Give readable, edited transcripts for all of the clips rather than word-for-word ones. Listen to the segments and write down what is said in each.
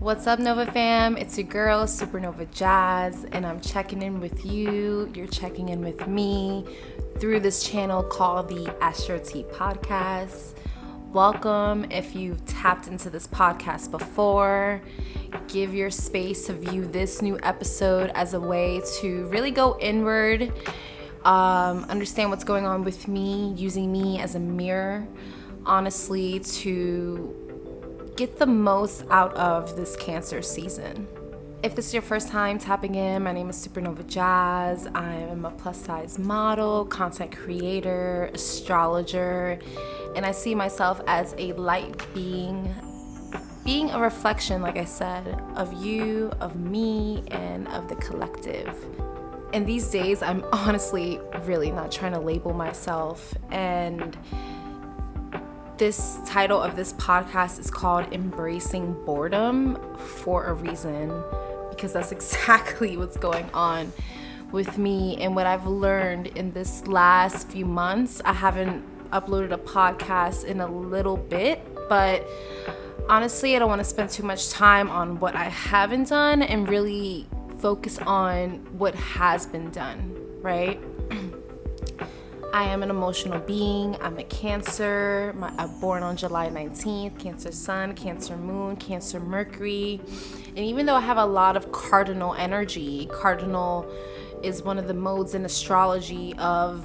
What's up, Nova fam? It's your girl, Supernova Jazz, and I'm checking in with you. You're checking in with me through this channel called the Astro podcast. Welcome. If you've tapped into this podcast before, give your space to view this new episode as a way to really go inward, understand what's going on with me, using me as a mirror, honestly, to get the most out of this Cancer season. If this is your first time tapping in, my name is Supernova Jazz. I am a plus size model, content creator, astrologer, and I see myself as a light being a reflection, like I said, of you, of me, and of the collective. And these days, I'm honestly really not trying to label myself, and this title of this podcast is called Embracing Boredom for a reason, because that's exactly what's going on with me and what I've learned in this last few months. I haven't uploaded a podcast in a little bit, but honestly, I don't want to spend too much time on what I haven't done and really focus on what has been done, right? I am an emotional being. I'm a Cancer. I'm born on July 19th. Cancer Sun, Cancer Moon, Cancer Mercury. And even though I have a lot of cardinal energy, cardinal is one of the modes in astrology of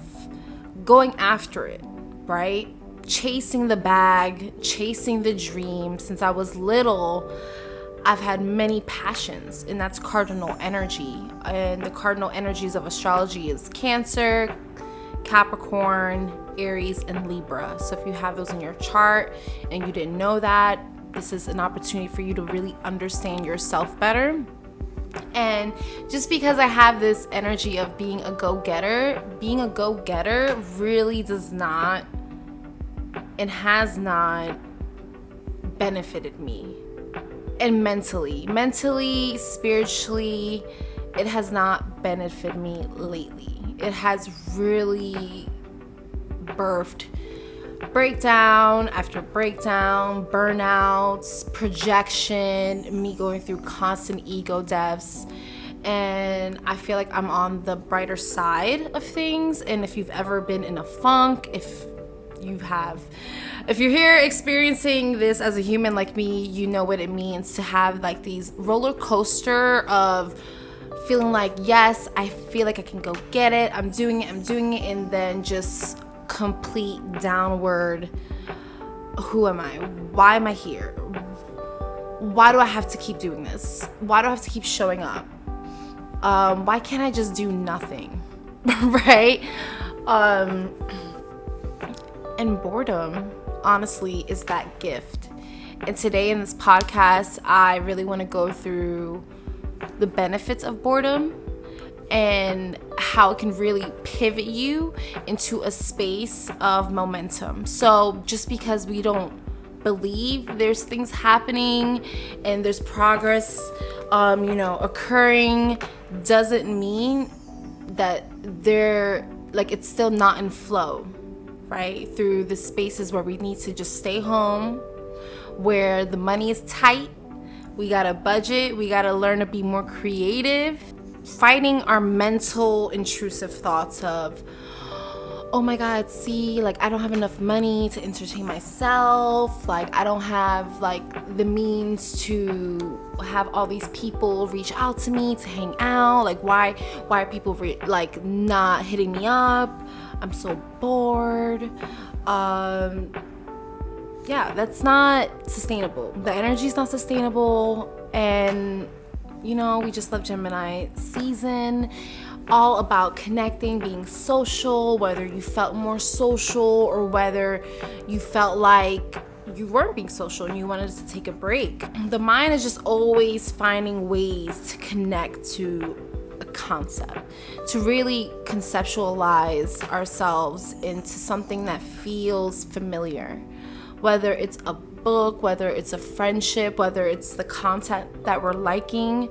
going after it, right? Chasing the bag, chasing the dream. Since I was little, I've had many passions, and that's cardinal energy. And the cardinal energies of astrology is Cancer, Capricorn, Aries, and Libra. So if you have those in your chart and you didn't know that, this is an opportunity for you to really understand yourself better. And just because I have this energy of being a go-getter really does not and has not benefited me. And mentally, spiritually, it has not benefited me lately. It has really birthed breakdown after breakdown, burnouts, projection, me going through constant ego deaths. And I feel like I'm on the brighter side of things. And if you've ever been in a funk, if you're here experiencing this as a human like me, you know what it means to have like these roller coaster of feeling like, yes, I feel like I can go get it, I'm doing it, and then just complete downward. Who am I? Why am I here? Why do I have to keep doing this? Why do I have to keep showing up? Why can't I just do nothing? Right? And boredom, honestly, is that gift. And today in this podcast, I really want to go through the benefits of boredom and how it can really pivot you into a space of momentum. So just because we don't believe there's things happening and there's progress, occurring, doesn't mean that it's still not in flow, right? Through the spaces where we need to just stay home, where the money is tight. We gotta budget, we gotta learn to be more creative, fighting our mental intrusive thoughts of, oh my God, I don't have enough money to entertain myself, I don't have the means to have all these people reach out to me to hang out, why are people not hitting me up, I'm so bored. Yeah, that's not sustainable. The energy's not sustainable. And, we just love Gemini season. All about connecting, being social, whether you felt more social or whether you felt like you weren't being social and you wanted to take a break. The mind is just always finding ways to connect to a concept, to really conceptualize ourselves into something that feels familiar. Whether it's a book, whether it's a friendship, whether it's the content that we're liking,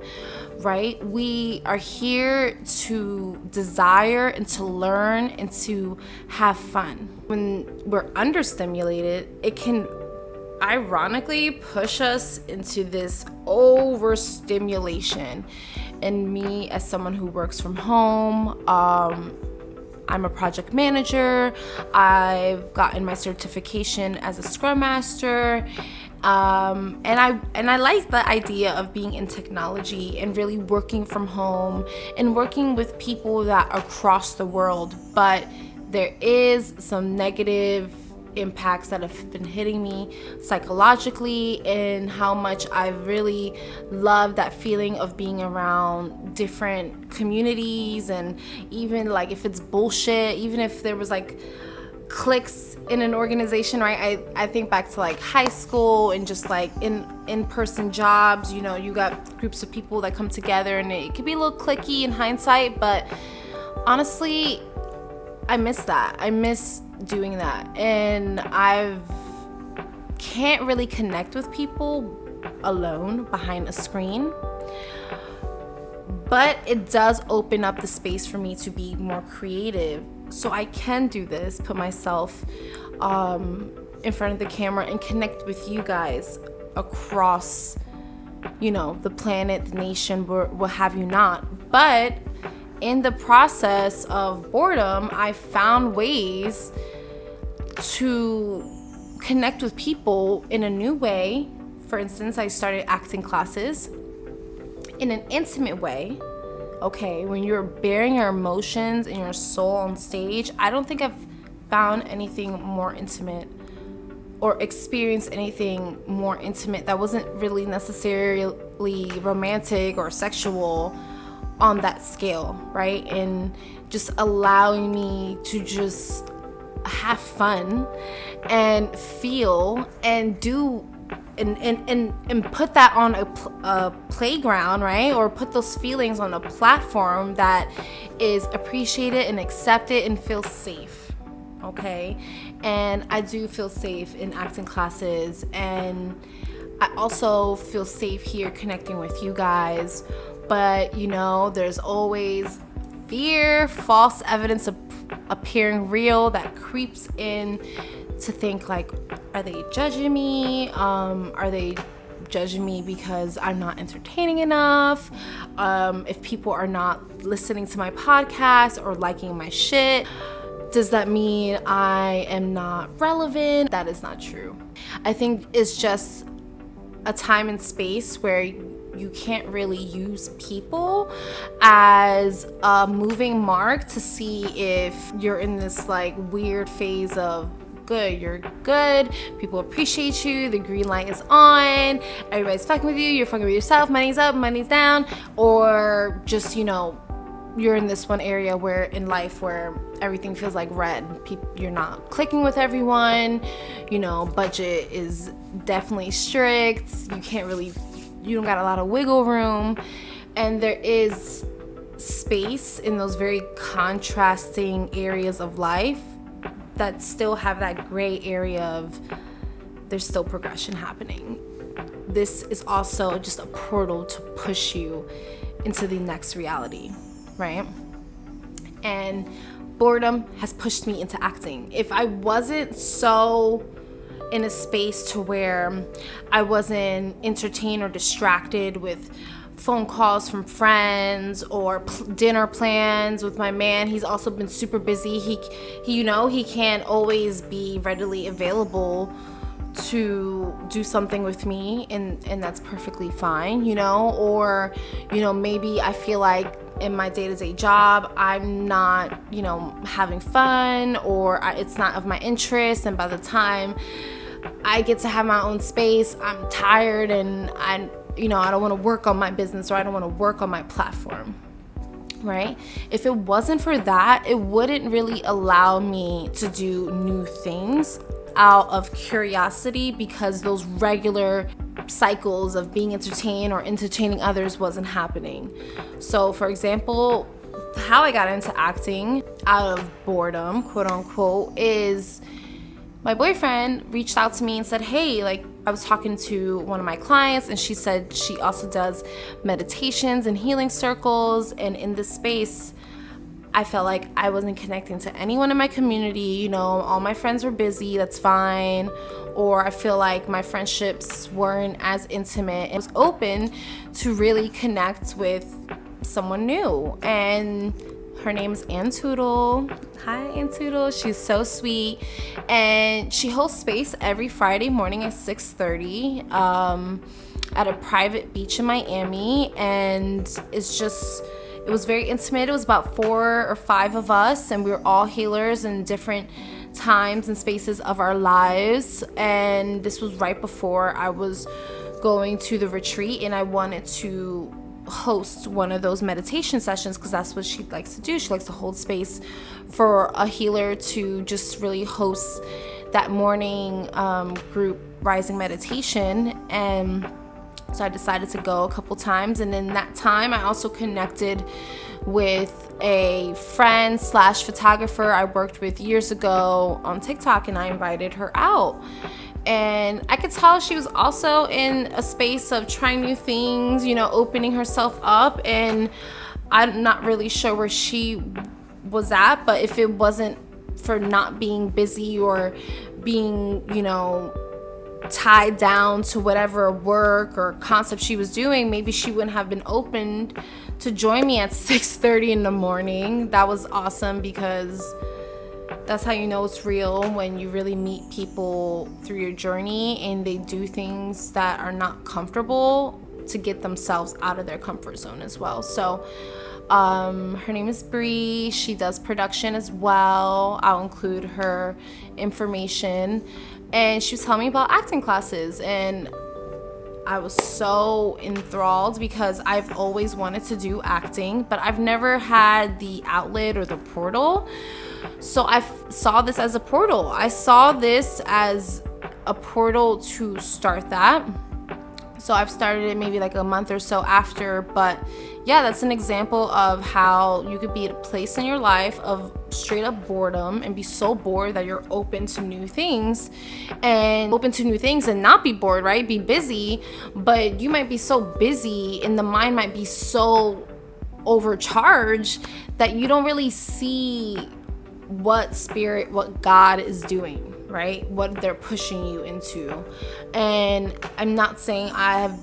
right? We are here to desire and to learn and to have fun. When we're understimulated, it can ironically push us into this overstimulation. And me, as someone who works from home, I'm a project manager. I've gotten my certification as a Scrum Master. And I like the idea of being in technology and really working from home and working with people that are across the world. But there is some negative impacts that have been hitting me psychologically, and how much I really love that feeling of being around different communities. And even like if it's bullshit, even if there was like cliques in an organization, right? I think back to like high school and just like in-person jobs, you know, you got groups of people that come together and it could be a little cliquey in hindsight, but honestly, I miss that. I miss doing that. And I can't really connect with people alone behind a screen. But it does open up the space for me to be more creative. So I can do this, put myself in front of the camera and connect with you guys across, you know, the planet, the nation, what have you not. But in the process of boredom, I found ways to connect with people in a new way. For instance, I started acting classes in an intimate way. Okay, when you're bearing your emotions and your soul on stage, I don't think I've found anything more intimate or experienced anything more intimate that wasn't really necessarily romantic or sexual on that scale, right? And just allowing me to just have fun and feel and do and put that on a playground, right? Or put those feelings on a platform that is appreciated and accepted and feels safe, okay? And I do feel safe in acting classes, and I also feel safe here connecting with you guys. But, you know, there's always fear, false evidence of appearing real that creeps in to think like, are they judging me? Are they judging me because I'm not entertaining enough? If people are not listening to my podcast or liking my shit, does that mean I am not relevant? That is not true. I think it's just a time and space where you can't really use people as a moving mark to see if you're in this like weird phase of good, you're good, people appreciate you, the green light is on, everybody's fucking with you, you're fucking with yourself, money's up, money's down, or just, you know, you're in this one area where in life where everything feels like red. You're not clicking with everyone, you know, budget is definitely strict, you don't got a lot of wiggle room, and there is space in those very contrasting areas of life that still have that gray area of there's still progression happening. This is also just a portal to push you into the next reality, right? And boredom has pushed me into acting. If I wasn't so in a space to where I wasn't entertained or distracted with phone calls from friends or dinner plans with my man, he's also been super busy. He you know, he can't always be readily available to do something with me, and that's perfectly fine, you know. Or, you know, maybe I feel like in my day-to-day job I'm not, you know, having fun, or it's not of my interest, and by the time I get to have my own space, I'm tired and I don't want to work on my business, or I don't want to work on my platform, right? If it wasn't for that, it wouldn't really allow me to do new things out of curiosity, because those regular cycles of being entertained or entertaining others wasn't happening. So, for example, how I got into acting out of boredom, quote unquote, is my boyfriend reached out to me and said, hey, like, I was talking to one of my clients, and she said she also does meditations and healing circles, and in this space I felt like I wasn't connecting to anyone in my community. You know, all my friends were busy, that's fine. Or I feel like my friendships weren't as intimate. I was open to really connect with someone new. And her name is Ann Tootle. Hi, Ann Tootle. She's so sweet. And she hosts space every Friday morning at 6:30 at a private beach in Miami. And it was very intimate. It was about 4 or 5 of us, and we were all healers in different times and spaces of our lives. And this was right before I was going to the retreat, and I wanted to host one of those meditation sessions because that's what she likes to do. She likes to hold space for a healer to just really host that morning group rising meditation. And so I decided to go a couple times, and in that time I also connected with a friend / photographer I worked with years ago on TikTok, and I invited her out. And I could tell she was also in a space of trying new things, you know, opening herself up. And I'm not really sure where she was at, but if it wasn't for not being busy or being, you know, tied down to whatever work or concept she was doing, maybe she wouldn't have been open to join me at 6:30 in the morning. That was awesome, because that's how you know it's real, when you really meet people through your journey and they do things that are not comfortable to get themselves out of their comfort zone as well. So her name is Bree. She does production as well. I'll include her information. And she was telling me about acting classes, and I was so enthralled because I've always wanted to do acting, but I've never had the outlet or the portal. So I saw this as a portal. I saw this as a portal to start that. So I've started it maybe like a month or so after. But yeah, that's an example of how you could be at a place in your life of straight up boredom and be so bored that you're open to new things, and not be bored, right? Be busy, but you might be so busy and the mind might be so overcharged that you don't really see what God is doing, right? What they're pushing you into. And I'm not saying I have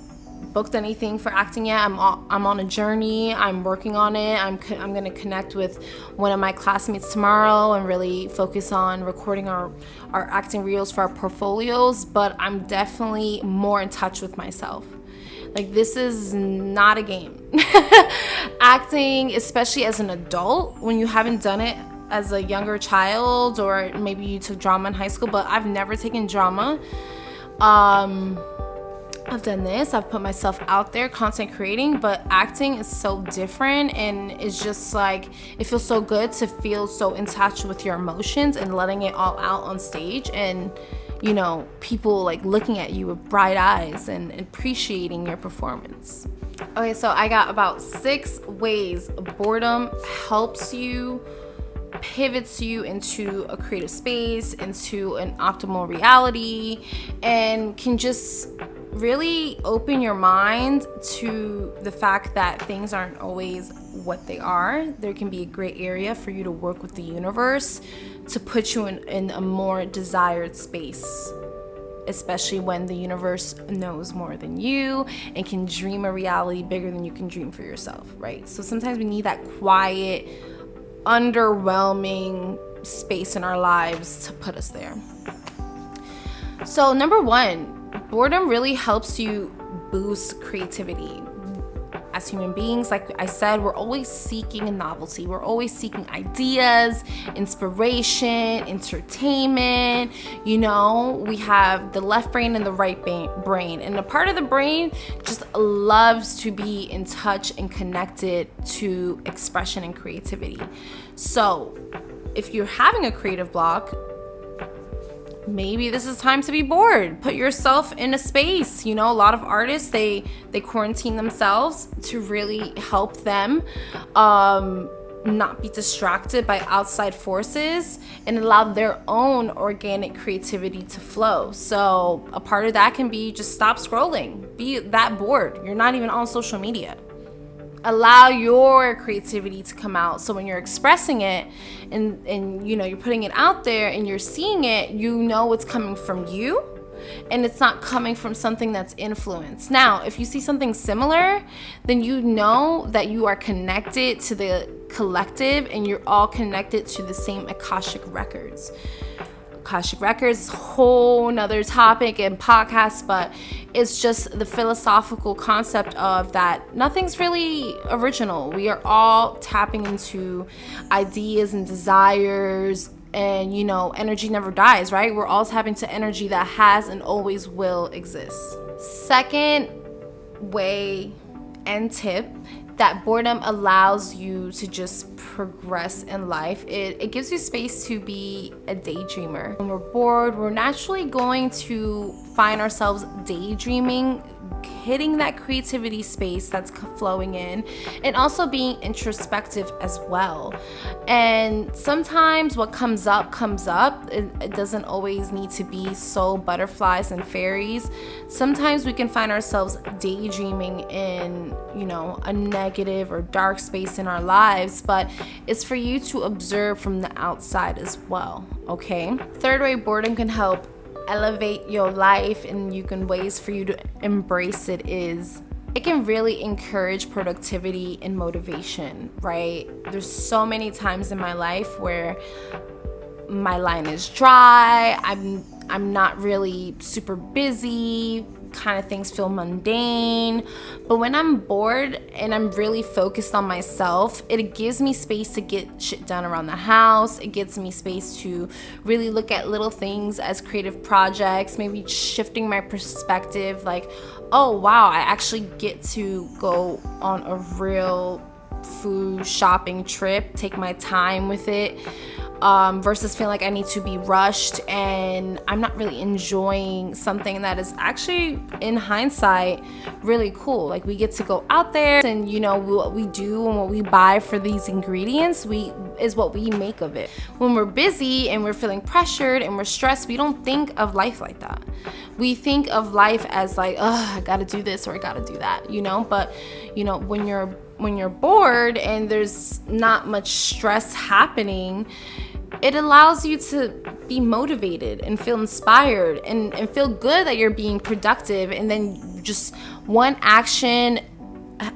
booked anything for acting yet. I'm on a journey. I'm working on it. I'm going to connect with one of my classmates tomorrow and really focus on recording our acting reels for our portfolios. But I'm definitely more in touch with myself. Like, this is not a game. Acting, especially as an adult, when you haven't done it as a younger child, or maybe you took drama in high school, but I've never taken drama. I've done this. I've put myself out there, content creating, but acting is so different, and it's just like, it feels so good to feel so in touch with your emotions and letting it all out on stage, and, you know, people like looking at you with bright eyes and appreciating your performance. Okay, so I got about 6 ways boredom helps you, pivots you into a creative space, into an optimal reality, and can just really open your mind to the fact that things aren't always what they are. There can be a great area for you to work with the universe to put you in a more desired space, especially when the universe knows more than you and can dream a reality bigger than you can dream for yourself, right? So sometimes we need that quiet, underwhelming space in our lives to put us there. So number 1, boredom really helps you boost creativity. As human beings, like I said, we're always seeking a novelty. We're always seeking ideas, inspiration, entertainment. You know, we have the left brain and the right brain. And a part of the brain just loves to be in touch and connected to expression and creativity. So if you're having a creative block, maybe this is time to be bored. Put yourself in a space. You know, a lot of artists, they quarantine themselves to really help them not be distracted by outside forces and allow their own organic creativity to flow. So a part of that can be just stop scrolling. Be that bored. You're not even on social media. allow your creativity to come out. So when you're expressing it and you know, you're putting it out there and you're seeing it, you know it's coming from you and it's not coming from something that's influenced. Now, if you see something similar, then you know that you are connected to the collective and you're all connected to the same Akashic records. Akashic records is a whole nother topic and podcast, but it's just the philosophical concept of that nothing's really original. We are all tapping into ideas and desires, and you know, energy never dies, right? We're all tapping to energy that has and always will exist. Second way and tip that boredom allows you to just progress in life. It gives you space to be a daydreamer. When we're bored, we're naturally going to find ourselves daydreaming, hitting that creativity space that's flowing in, and also being introspective as well. And sometimes what comes up. It doesn't always need to be so butterflies and fairies. Sometimes we can find ourselves daydreaming in, you know, a negative or dark space in our lives, but it's for you to observe from the outside as well, okay? Third way boredom can help elevate your life and you can ways for you to embrace it is it can really encourage productivity and motivation, right? There's so many times in my life where my line is dry, I'm not really super busy, kind of things feel mundane. But when I'm bored and I'm really focused on myself, it gives me space to get shit done around the house. It gives me space to really look at little things as creative projects, maybe shifting my perspective, like, oh wow, I actually get to go on a real food shopping trip, take my time with it, versus feeling like I need to be rushed and I'm not really enjoying something that is actually, in hindsight, really cool. Like, we get to go out there and, you know, what we do and what we buy for these ingredients is what we make of it. When we're busy and we're feeling pressured and we're stressed, we don't think of life like that. We think of life as like, oh, I gotta do this or I gotta do that, you know? But, you know, when you're bored and there's not much stress happening, it allows you to be motivated and feel inspired and feel good that you're being productive. And then just one action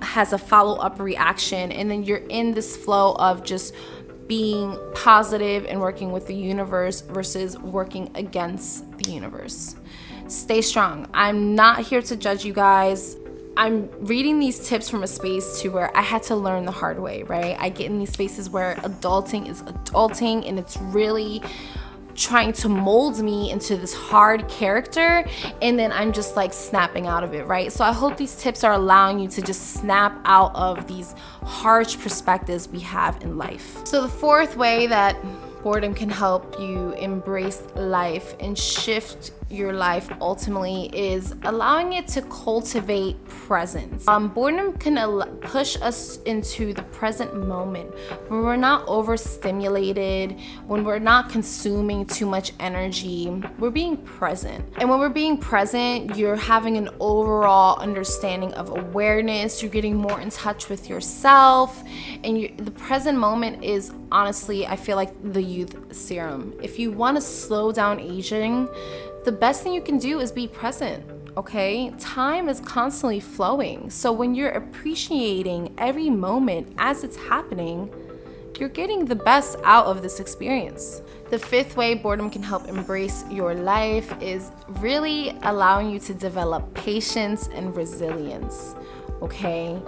has a follow-up reaction. And then you're in this flow of just being positive and working with the universe versus working against the universe. Stay strong. I'm not here to judge you guys. I'm reading these tips from a space to where I had to learn the hard way, right? I get in these spaces where adulting is adulting and it's really trying to mold me into this hard character, and then I'm just like snapping out of it, right? So I hope these tips are allowing you to just snap out of these harsh perspectives we have in life. So the fourth way that boredom can help you embrace life and shift your life ultimately is allowing it to cultivate presence. Boredom can push us into the present moment when we're not overstimulated, when we're not consuming too much energy. We're being present. And when we're being present, you're having an overall understanding of awareness. You're getting more in touch with yourself. And the present moment is, honestly, I feel like the youth serum. If you want to slow down aging, the best thing you can do is be present, okay? Time is constantly flowing. So when you're appreciating every moment as it's happening, you're getting the best out of this experience. The fifth way boredom can help embrace your life is really allowing you to develop patience and resilience, okay?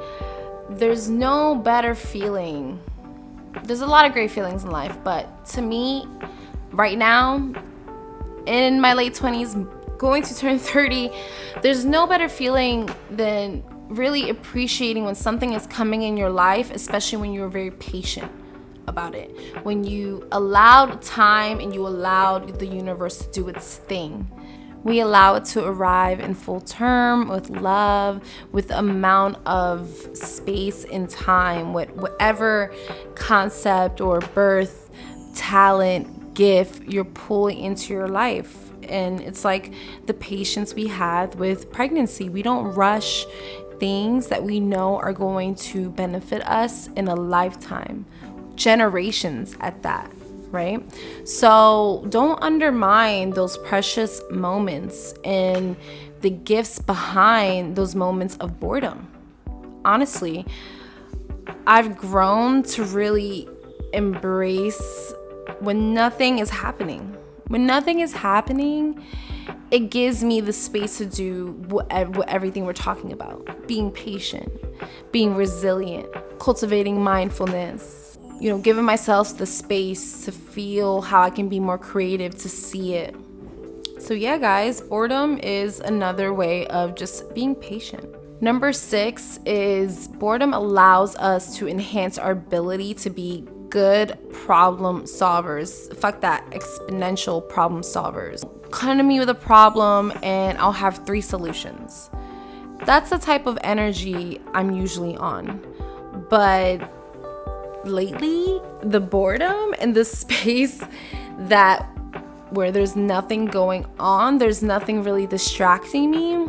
There's no better feeling. There's a lot of great feelings in life, but to me, right now, in my late 20s, going to turn 30, there's no better feeling than really appreciating when something is coming in your life, especially when you're very patient about it. When you allowed time and you allowed the universe to do its thing. We allow it to arrive in full term, with love, with amount of space and time, with whatever concept or birth, talent, gift you're pulling into your life. And it's like the patience we had with pregnancy. We don't rush things that we know are going to benefit us in a lifetime, generations at that, right? So don't undermine those precious moments and the gifts behind those moments of boredom. Honestly, I've grown to really embrace when nothing is happening. When nothing is happening, it gives me the space to do everything we're talking about. Being patient, being resilient, cultivating mindfulness, giving myself the space to feel how I can be more creative, to see it. So yeah, guys, boredom is another way of just being patient. Number 6 is boredom allows us to enhance our ability to be good problem solvers. Fuck that, exponential problem solvers. Come to me with a problem and I'll have 3 solutions. That's the type of energy I'm usually on. But lately, the boredom and the space where there's nothing going on, there's nothing really distracting me,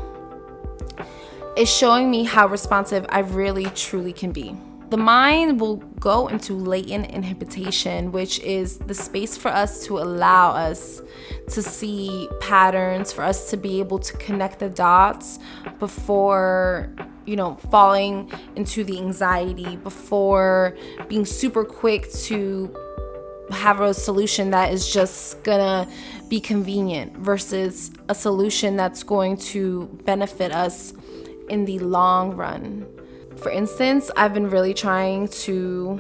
is showing me how responsive I really truly can be. The mind will go into latent inhibition, which is the space for us to allow us to see patterns, for us to be able to connect the dots before, falling into the anxiety, before being super quick to have a solution that is just gonna be convenient versus a solution that's going to benefit us in the long run. For instance, I've been really trying to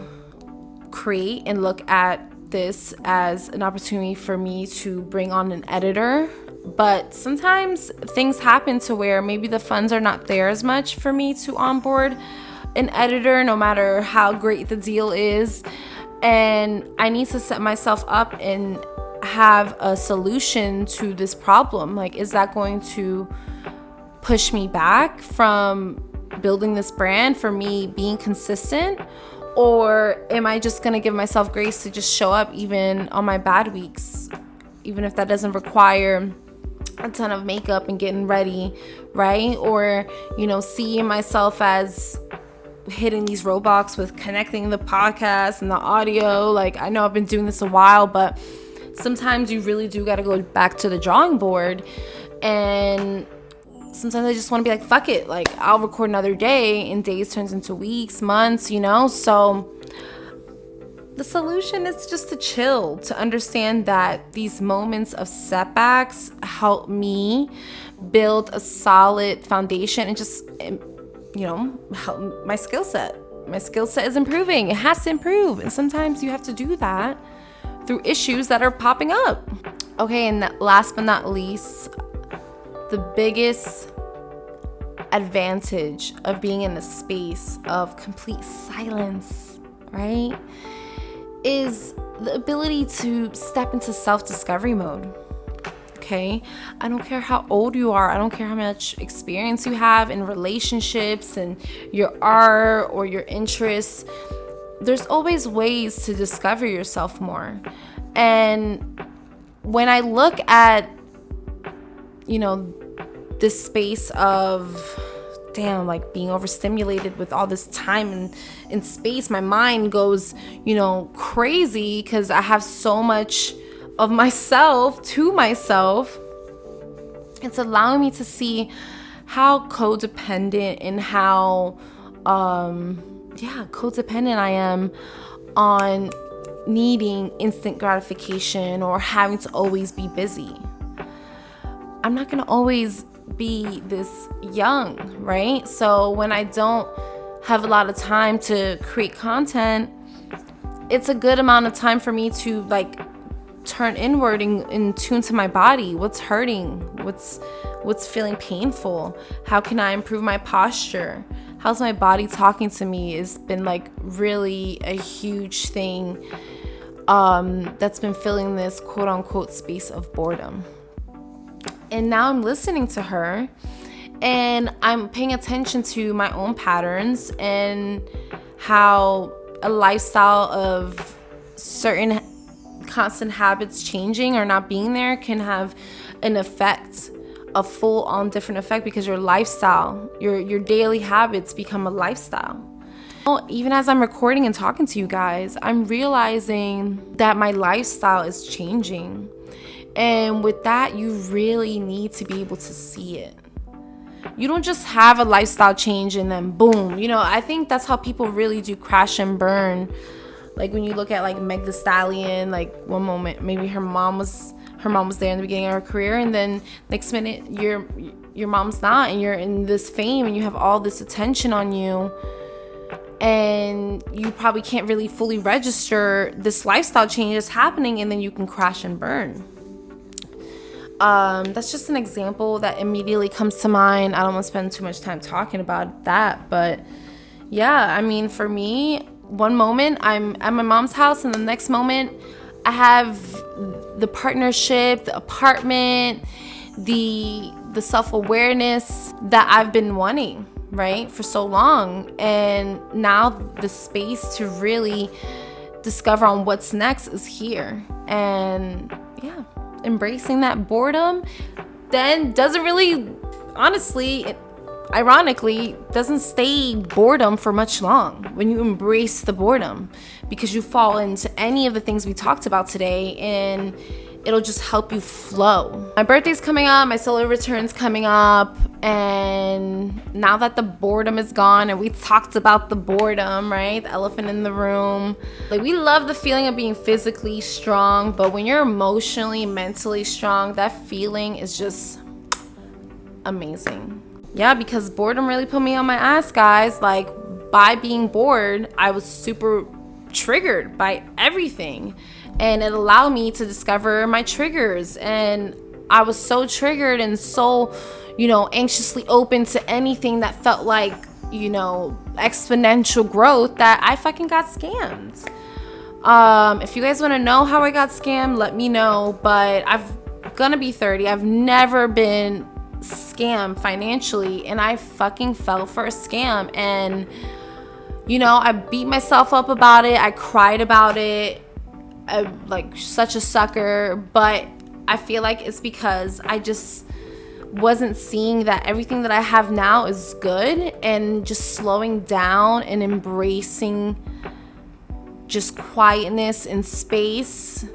create and look at this as an opportunity for me to bring on an editor, but sometimes things happen to where maybe the funds are not there as much for me to onboard an editor, no matter how great the deal is, and I need to set myself up and have a solution to this problem. Like, is that going to push me back from building this brand, for me being consistent? Or am I just going to give myself grace to just show up even on my bad weeks, even if that doesn't require a ton of makeup and getting ready, right? Or, seeing myself as hitting these roadblocks with connecting the podcast and the audio. Like, I know I've been doing this a while, but sometimes you really do got to go back to the drawing board. And sometimes I just want to be like, fuck it. Like, I'll record another day, and days turns into weeks, months, So the solution is just to chill, to understand that these moments of setbacks help me build a solid foundation and just, help my skill set. My skill set is improving. It has to improve. And sometimes you have to do that through issues that are popping up. Okay, and last but not least, the biggest advantage of being in a space of complete silence, right, is the ability to step into self-discovery mode. Okay, I don't care how old you are, I don't care how much experience you have in relationships and your art or your interests, there's always ways to discover yourself more. And when I look at this space of being overstimulated with all this time and space, my mind goes crazy because I have so much of myself to myself. It's allowing me to see how codependent and how codependent I am on needing instant gratification or having to always be busy. I'm not going to always be this young, right? So when I don't have a lot of time to create content, it's a good amount of time for me to turn inward and tune to my body. What's hurting? What's feeling painful? How can I improve my posture? How's my body talking to me? It's been really a huge thing that's been filling this quote unquote space of boredom. And now I'm listening to her and I'm paying attention to my own patterns and how a lifestyle of certain constant habits changing or not being there can have an effect a full-on different effect because your lifestyle, your daily habits become a lifestyle. Even as I'm recording and talking to you guys, I'm realizing that my lifestyle is changing. And with that, you really need to be able to see it. You don't just have a lifestyle change and then boom. I think that's how people really do crash and burn. Like when you look at like Meg Thee Stallion, like one moment maybe her mom was there in the beginning of her career, and then next minute your mom's not, and you're in this fame and you have all this attention on you, and you probably can't really fully register this lifestyle change is happening, and then you can crash and burn. That's just an example that immediately comes to mind. I don't want to spend too much time talking about that, but yeah, I mean, for me, one moment I'm at my mom's house, and the next moment I have the partnership, the apartment, the self-awareness that I've been wanting, right, for so long. And now the space to really discover on what's next is here. And yeah, embracing that boredom then doesn't really, honestly, ironically, doesn't stay boredom for much long when you embrace the boredom, because you fall into any of the things we talked about today and it'll just help you flow. My birthday's coming up, my solar return's coming up, and now that the boredom is gone, and we talked about the boredom, right? The elephant in the room. Like, we love the feeling of being physically strong, but when you're emotionally, mentally strong, that feeling is just amazing. Yeah, because boredom really put me on my ass, guys. Like, by being bored, I was super triggered by everything, and it allowed me to discover my triggers. And I was so triggered and so, anxiously open to anything that felt like, exponential growth, that I fucking got scammed. If you guys want to know how I got scammed, let me know. But I'm gonna be 30. I've never been scammed financially, and I fucking fell for a scam. And I beat myself up about it. I cried about it. I'm like such a sucker, but I feel like it's because I just wasn't seeing that everything that I have now is good, and just slowing down and embracing just quietness and space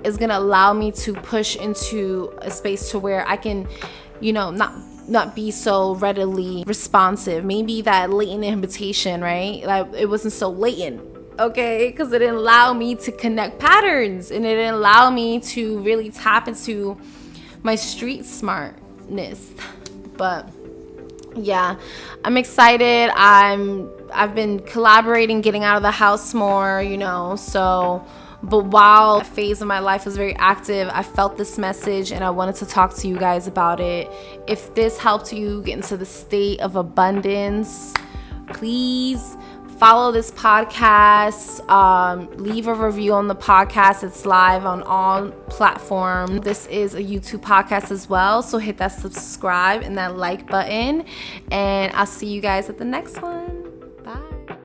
is gonna allow me to push into a space to where I can not be so readily responsive. Maybe that latent inhibition, right? Like, it wasn't so latent, okay? Because it didn't allow me to connect patterns, and it didn't allow me to really tap into my street smartness. But yeah, I'm excited. I've been collaborating, getting out of the house more, so. But while a phase of my life was very active, I felt this message and I wanted to talk to you guys about it. If this helped you get into the state of abundance, please follow this podcast. Leave a review on the podcast. It's live on all platforms. This is a YouTube podcast as well, so hit that subscribe and that like button, and I'll see you guys at the next one.